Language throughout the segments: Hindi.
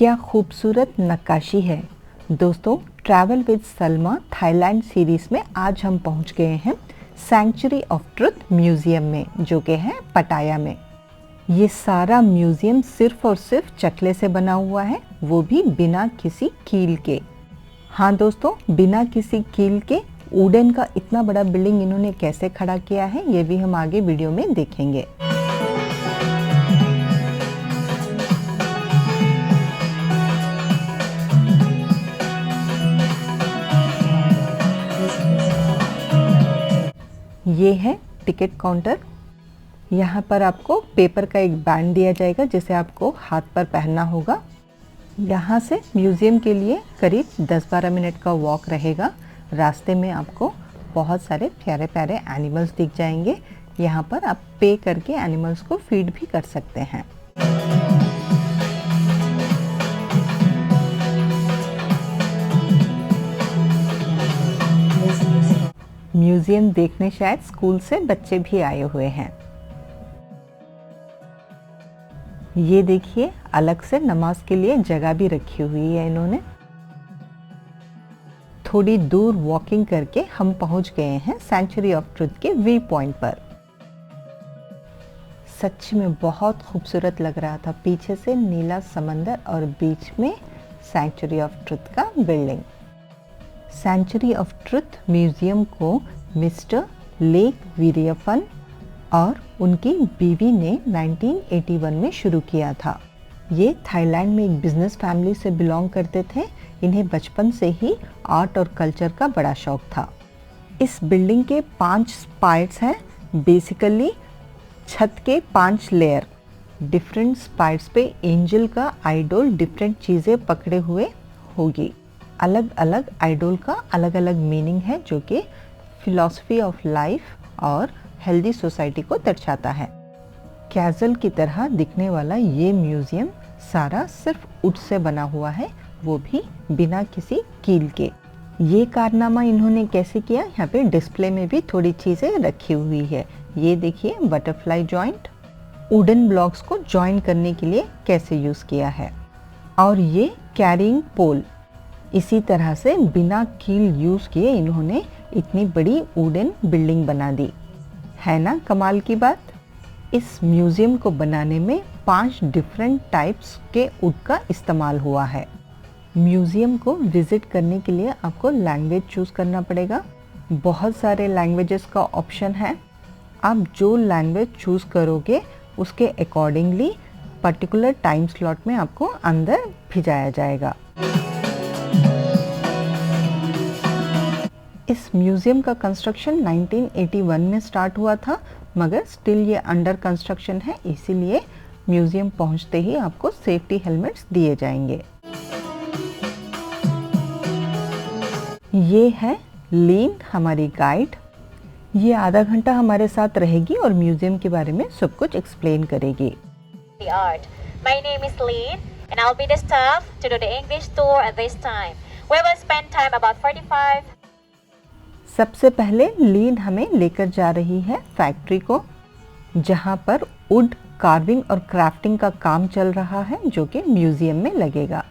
क्या खूबसूरत नक्काशी है। दोस्तों, travel with Salma Thailand series में आज हम पहुंच गए हैं सैंक्चुरी ऑफ ट्रुथ म्यूज़ियम में, जो कि है पटाया में। ये सारा म्यूज़ियम सिर्फ और सिर्फ चकले से बना हुआ है, वो भी बिना किसी कील के। हाँ दोस्तों, बिना किसी कील के वुडन का इतना बड़ा बिल्डिंग इन्होंने कैसे खड़ा किया है, ये भी हम आगे वीडियो में देखेंगे। ये है टिकट काउंटर। यहाँ पर आपको पेपर का एक बैंड दिया जाएगा जिसे आपको हाथ पर पहनना होगा। यहाँ से म्यूज़ियम के लिए करीब 10-12 मिनट का वॉक रहेगा। रास्ते में आपको बहुत सारे प्यारे प्यारे एनिमल्स दिख जाएंगे। यहाँ पर आप पे करके एनिमल्स को फीड भी कर सकते हैं। म्यूज़ियम देखने शायद स्कूल से बच्चे भी आए हुए हैं। ये देखिए, अलग से नमाज के लिए जगह भी रखी हुई है इन्होंने। थोड़ी दूर वॉकिंग करके हम पहुंच गए हैं सैंक्चुरी ऑफ ट्रुथ के व्यू पॉइंट पर। सच में बहुत खूबसूरत लग रहा था। पीछे से नीला समंदर और बीच में सैंक्चुरी ऑफ ट्रुथ का building. Sanctuary of truth museum को मिस्टर लेक वीरियफन और उनकी बीवी ने 1981 में शुरू किया था। ये थाईलैंड में एक बिजनेस फैमिली से बिलोंग करते थे। इन्हें बचपन से ही आर्ट और कल्चर का बड़ा शौक था। इस बिल्डिंग के 5 स्पाइर्स हैं। बेसिकली छत के 5 लेयर, डिफरेंट स्पाइर्स पे एंजल का आइडोल डिफरेंट चीज़ें पकड़े हुए होगी। अलग अलग आइडोल का अलग अलग मीनिंग है, जो कि फिलॉसफी ऑफ लाइफ और हेल्दी सोसाइटी को दर्शाता है। कैज़ल की तरह दिखने वाला ये म्यूज़ियम सारा सिर्फ वुड से बना हुआ है, वो भी बिना किसी कील के। ये कारनामा इन्होंने कैसे किया, यहाँ पे डिस्प्ले में भी थोड़ी चीज़ें रखी हुई है। ये देखिए, बटरफ्लाई जॉइंट वुडन ब्लॉक्स को जॉइन करने के लिए कैसे यूज़ किया है। और ये कैरिंग पोल, इसी तरह से बिना कील यूज़ किए इन्होंने इतनी बड़ी वुडन बिल्डिंग बना दी। है ना कमाल की बात। इस म्यूज़ियम को बनाने में 5 डिफरेंट टाइप्स के वुड का इस्तेमाल हुआ है। म्यूज़ियम को विज़िट करने के लिए आपको लैंग्वेज चूज़ करना पड़ेगा। बहुत सारे लैंग्वेजेस का ऑप्शन है। आप जो लैंग्वेज चूज़ करोगे उसके अकॉर्डिंगली पर्टिकुलर टाइम स्लॉट में आपको अंदर भिजाया जाएगा। इस म्यूज़ियम का कंस्ट्रक्शन 1981 में स्टार्ट हुआ था, मगर स्टिल ये अंडर कंस्ट्रक्शन है, इसीलिए म्यूज़ियम पहुंचते ही आपको सेफ्टी हेलमेट्स दिए जाएंगे। ये है लीन, हमारी गाइड। ये आधा घंटा हमारे साथ रहेगी और म्यूज़ियम के बारे में सब कुछ एक्सप्लेन करेगी। My name is Lynn and I'll be the staff to do the English tour at this time. We will spend time about 45. सबसे पहले लीन हमें लेकर जा रही है फैक्ट्री को, जहाँ पर वुड कार्विंग और क्राफ्टिंग का काम चल रहा है, जो कि म्यूज़ियम में लगेगा।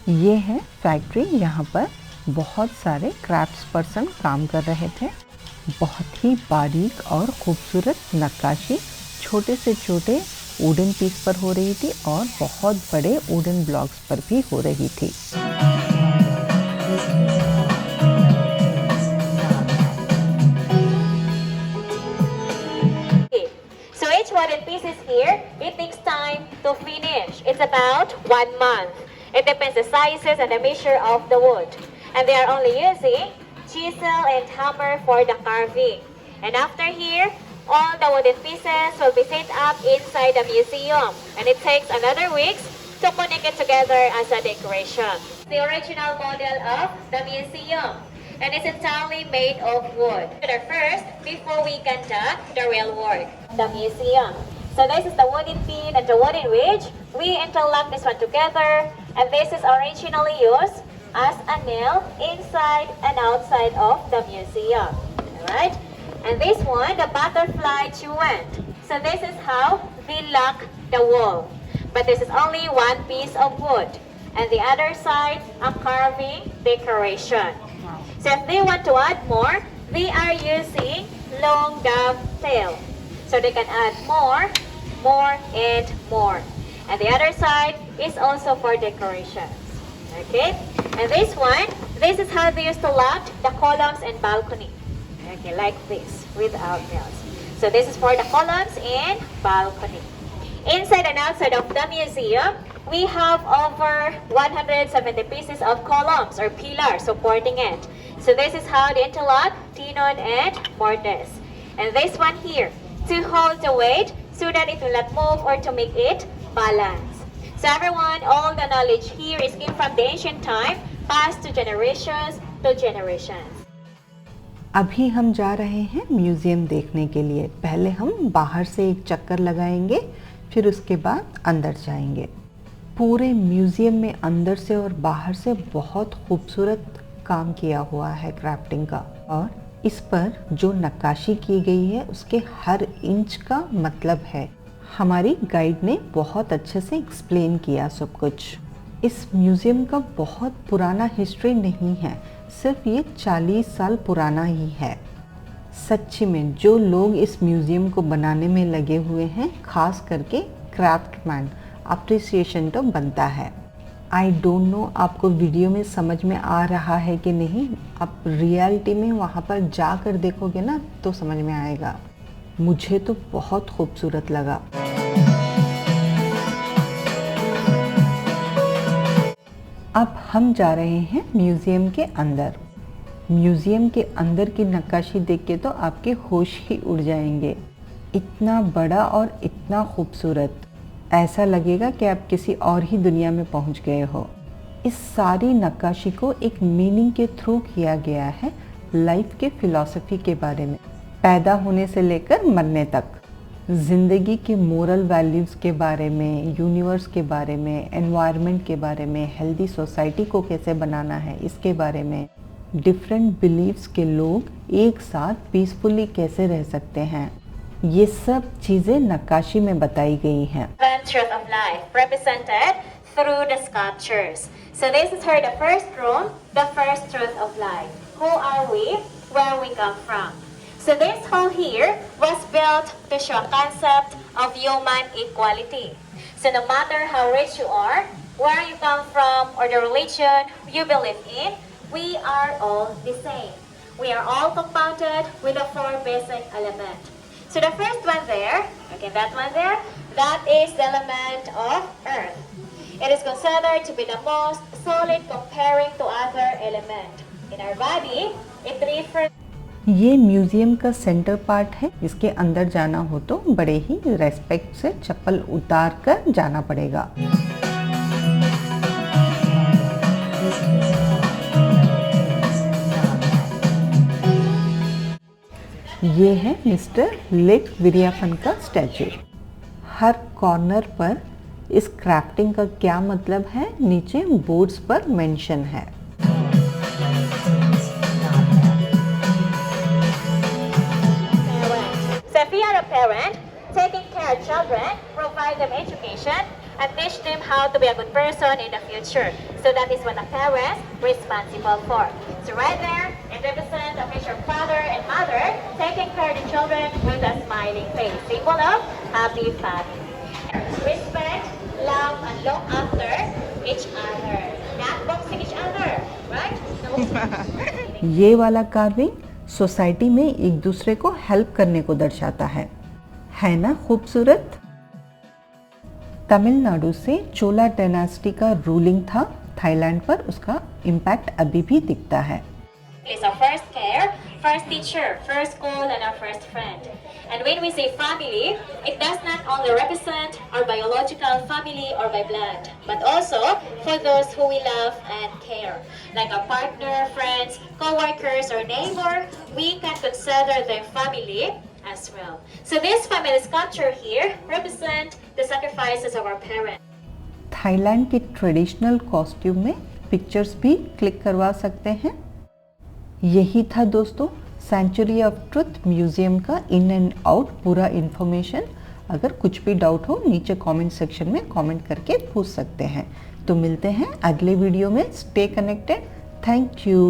ये है फैक्ट्री। यहाँ पर बहुत सारे क्राफ्ट्स पर्सन काम कर रहे थे। बहुत ही बारीक और खूबसूरत नक्काशी छोटे से छोटे वुडन पीस पर हो रही थी और बहुत बड़े वुडन ब्लॉक्स पर भी हो रही थी। So each wooden piece is here. It takes time to finish. It's about 1 month. It depends the sizes and the measure of the wood. And they are only using chisel and hammer for the carving. And after here, all the wooden pieces will be set up inside the museum. And it takes another week to connect it together as a decoration. The original model of the museum, and it's entirely made of wood. First, before we conduct the real work, the museum. So this is the wooden pin and the wooden wedge. We interlock this one together, and this is originally used as a nail inside and outside of the museum. Alright? And this one, the butterfly truant. So this is how we lock the wall. But this is only one piece of wood. And the other side, a carving decoration. So if they want to add more, they are using long dovetail. So they can add more, and more. And the other side is also for decorations. Okay? And this is how they used to lock the columns and balcony. Okay, like this, without nails. So this is for the columns and balcony. Inside and outside of the museum, we have over 170 pieces of columns or pillars supporting it. So this is how they interlock tenon and mortise. And this one here, to hold the weight so that it will not move or to make it balance. So everyone, all the knowledge here is came from the ancient time, passed to generations to generations. अभी हम जा रहे हैं म्यूज़ियम देखने के लिए। पहले हम बाहर से एक चक्कर लगाएंगे, फिर उसके बाद अंदर जाएंगे। पूरे म्यूज़ियम में अंदर से और बाहर से बहुत खूबसूरत काम किया हुआ है क्राफ्टिंग का, और इस पर जो नक्काशी की गई है उसके हर इंच का मतलब है। हमारी गाइड ने बहुत अच्छे से एक्सप्लेन किया सब कुछ। इस म्यूज़ियम का बहुत पुराना हिस्ट्री नहीं है, सिर्फ ये 40 साल पुराना ही है। सच्ची में जो लोग इस म्यूज़ियम को बनाने में लगे हुए हैं, खास करके क्राफ्टमैन, अप्रिसिएशन तो बनता है। आई डोंट नो आपको वीडियो में समझ में आ रहा है कि नहीं, आप रियलिटी में वहाँ पर जाकर देखोगे ना तो समझ में आएगा। मुझे तो बहुत खूबसूरत लगा। अब हम जा रहे हैं म्यूज़ियम के अंदर। म्यूज़ियम के अंदर की नक्काशी देख के तो आपके होश ही उड़ जाएंगे। इतना बड़ा और इतना खूबसूरत, ऐसा लगेगा कि आप किसी और ही दुनिया में पहुंच गए हो। इस सारी नक्काशी को एक मीनिंग के थ्रू किया गया है, लाइफ के फिलॉसफी के बारे में, पैदा होने से लेकर मरने तक, ज़िंदगी के मोरल वैल्यूज़ के बारे में, यूनिवर्स के बारे में, एनवायरनमेंट के बारे में, हेल्दी सोसाइटी को कैसे बनाना है इसके बारे में, डिफरेंट बिलीव्स के लोग एक साथ पीसफुली कैसे रह सकते हैं, ये सब चीज़ें नक्काशी में बताई गई हैं। Truth of life represented through the sculptures. So this is her the first room, the first truth of life. Who are we? Where we come from? So this hall here was built to show a concept of human equality. So no matter how rich you are, where you come from, or the religion you believe in, we are all the same. We are all compounded with the 4 basic elements. So the first one there, okay, that one there, that is the element of earth. It is considered to be the most solid comparing to other elements. In our body, it refers. ये म्यूज़ियम का सेंटर पार्ट है। इसके अंदर जाना हो तो बड़े ही रेस्पेक्ट से चप्पल उतार कर जाना पड़ेगा। ये है मिस्टर लेक वीरप्पन का स्टैचू। हर कॉर्नर पर इस क्राफ्टिंग का क्या मतलब है नीचे बोर्ड्स पर मेंशन है। So if you are a parent, taking care of children, provide them education, and teach them how to be a good person in the future. So that is what a parent is responsible for. So right there, it represents a picture of father and mother taking care of the children with a smiling face, symbol of happy family. Respect, love, and look after each other. Not boxing each other, right? ये वाला कार्विंग सोसाइटी में एक दूसरे को हेल्प करने को दर्शाता है ना खूबसूरत। तमिलनाडु से चोला डायनेस्टी का रूलिंग था थाईलैंड पर, उसका इम्पैक्ट अभी भी दिखता है। Is our first care, first teacher, first school, and our first friend. And when we say family, it does not only represent our biological family or by blood, but also for those who we love and care, like our partner, friends, co-workers, or neighbor. We can consider them family as well. So this family sculpture here represent the sacrifices of our parents. Thailand के ट्रेडिशनल कॉस्ट्यूम में पिक्चर्स भी क्लिक करवा सकते हैं। यही था दोस्तों सेंचुरी ऑफ ट्रुथ म्यूज़ियम का इन एंड आउट पूरा इन्फॉर्मेशन। अगर कुछ भी डाउट हो नीचे कमेंट सेक्शन में कमेंट करके पूछ सकते हैं। तो मिलते हैं अगले वीडियो में। Stay connected. Thank you.